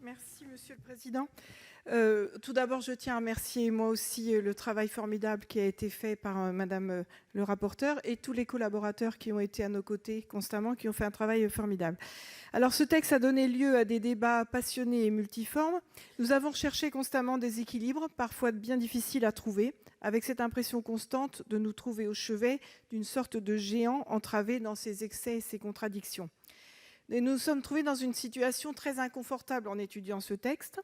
Merci, Monsieur le Président. Tout d'abord, je tiens à remercier moi aussi le travail formidable qui a été fait par Madame le rapporteur et tous les collaborateurs qui ont été à nos côtés constamment, qui ont fait un travail formidable. Alors, ce texte a donné lieu à des débats passionnés et multiformes. Nous avons cherché constamment des équilibres, parfois bien difficiles à trouver, avec cette impression constante de nous trouver au chevet d'une sorte de géant entravé dans ses excès et ses contradictions. Et nous nous sommes trouvés dans une situation très inconfortable en étudiant ce texte.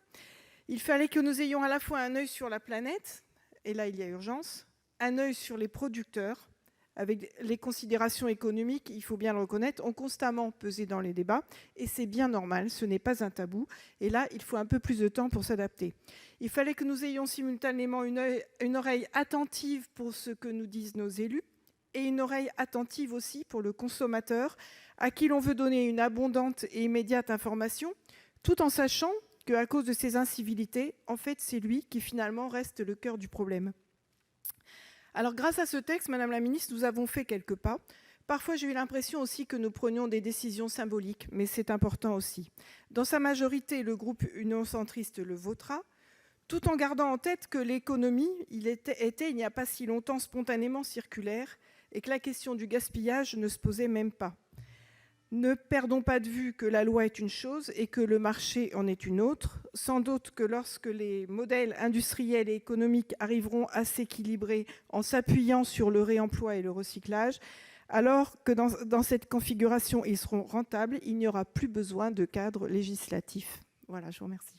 Il fallait que nous ayons à la fois un œil sur la planète, et là il y a urgence, un œil sur les producteurs, avec les considérations économiques, il faut bien le reconnaître, ont constamment pesé dans les débats, et c'est bien normal, ce n'est pas un tabou, et là il faut un peu plus de temps pour s'adapter. Il fallait que nous ayons simultanément une oreille attentive pour ce que nous disent nos élus, et une oreille attentive aussi pour le consommateur, à qui l'on veut donner une abondante et immédiate information, tout en sachant qu'à cause de ces incivilités, en fait, c'est lui qui finalement reste le cœur du problème. Alors, grâce à ce texte, Madame la Ministre, nous avons fait quelques pas. Parfois, j'ai eu l'impression aussi que nous prenions des décisions symboliques, mais c'est important aussi. Dans sa majorité, le groupe Union centriste le votera, tout en gardant en tête que l'économie était il n'y a pas si longtemps spontanément circulaire et que la question du gaspillage ne se posait même pas. Ne perdons pas de vue que la loi est une chose et que le marché en est une autre. Sans doute que lorsque les modèles industriels et économiques arriveront à s'équilibrer en s'appuyant sur le réemploi et le recyclage, alors que dans cette configuration, ils seront rentables, il n'y aura plus besoin de cadre législatif. Voilà, je vous remercie.